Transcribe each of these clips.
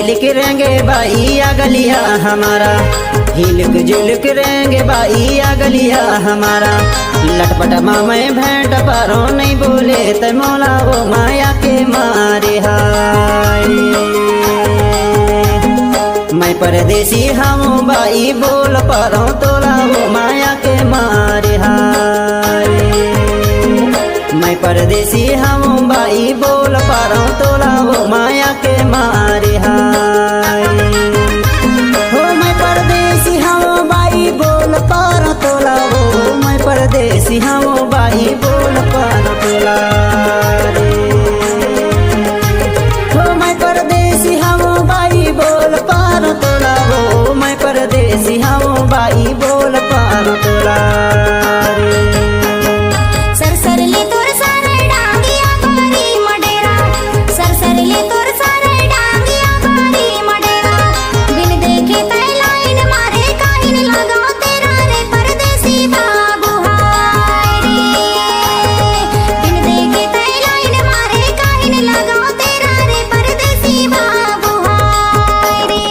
झिलक रेंगे बाई आ गलिया हमारा, हिलक झुलक रेंगे बाई आ गलिया हमारा। लटपट मामे भेंट पारो नहीं बोले त मोला वो माया के मारे हाय। मैं परदेसी हम बाई बोल पारो तोला वो माया के मारे हाय। मैं परदेसी हम बाई बोल पारो तोला वो माया के मारे हाय। हो मैं परदेसी हम बाई बोल पारो तोला वो, मैं परदेसी हम बाई बोल पारो तोला रे। हो मैं परदेसी हम बाई बोल पारो तोला वो, मैं परदेसी हम बाई बोल पारो तोला रे। सरसरले तोर सारे डांगिया बारी मडेरा, सरसरले तोर सारे डांगिया बारी मडेरा। बिन देखे तै लाइन मारे काहिन लगाओ तेरा रे परदेसी बाबू हाय रे। बिन देखे तै लाइन मारे काहिन लगाओ तेरा रे परदेसी बाबू हाय रे।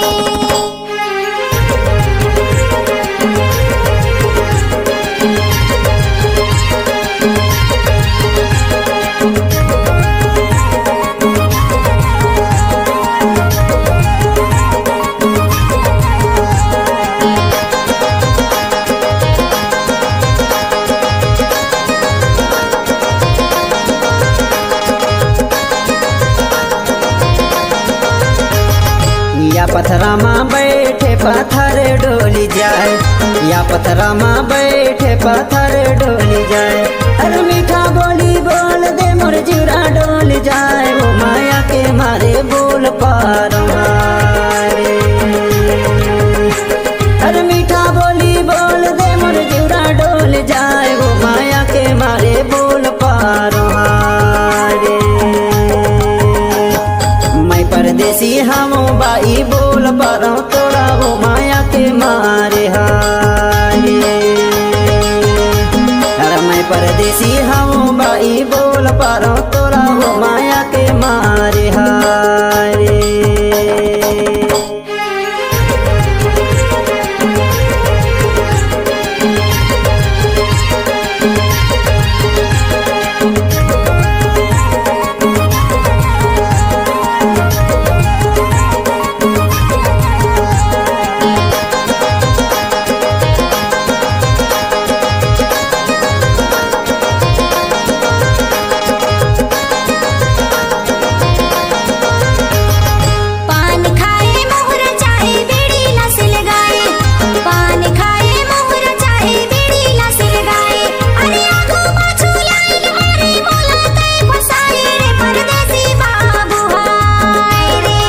या पथरा माँ बैठे पत्थर डोली जाए, या पथरा माँ बैठे पत्थर डोली जाए। अरे मीठा बोली बोल दे मोर जीरा डोल जाए, वो माया के मारे बोल पारो हारे। अरे मीठा बोली बोल दे मोर जीरा डोल जाए, वो माया के मारे बोल पारो हारे। मैं परदेसी हम बाई बोल पारो तोड़ा वो माया के मारे हाय। अरे मैं परदेसी हम बाई बोल पारो तोड़ा वो माया के मारे हाय। पान खाए मोहर चाहे बीड़ी लसिल गाए, पान खाए मोहर चाहे बीड़ी लसिल गाए। अरे आगो पाछू लाइन मारे मोला तै फसाए रे परदेसी बाबू हाय रे।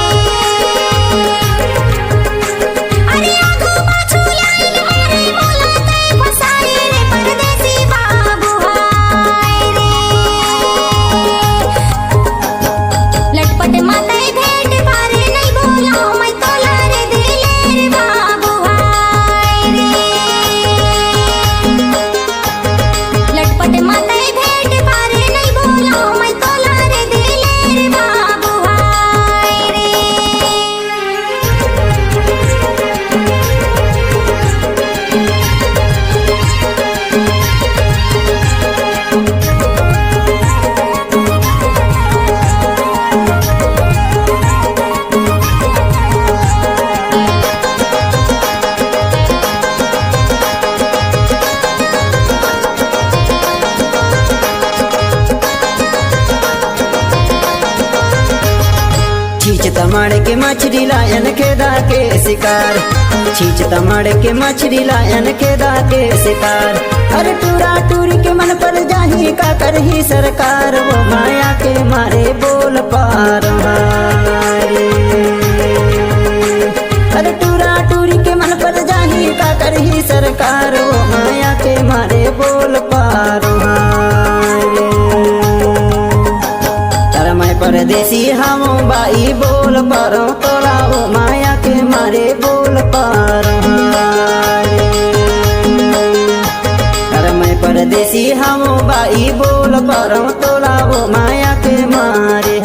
अरे आगो पाछू लाइन मारे मोला तै फसाए रे परदेसी बाबू हाय रे। लटपट माते भेंट पारे नहीं बोला मैं तोला रे दिले रे बाबू हाय रे। लटपट माते भेंट पारे नहीं बोला मैं तोला रे दिले रे बाबू हाय रे। छींच तमाड़ के मछली लायन के दा के शिकार, छींच तमाड़ के मछली लायन के दा के शिकार। अरे टूरा टूरी के मन पर जाही का करही सरकार, वो माया के मारे बोल पार हारे। अरे टूरा टूरी के मन पर जाही का करही सरकार, वो माया के मारे बोल पार हारे। अरे मैं परदेसी हम बाई बोल पारो तोला वो माया के मारे बोल पारो हारे। अरे मैं परदेसी हम बाई बोल पारो तोला वो माया के मारे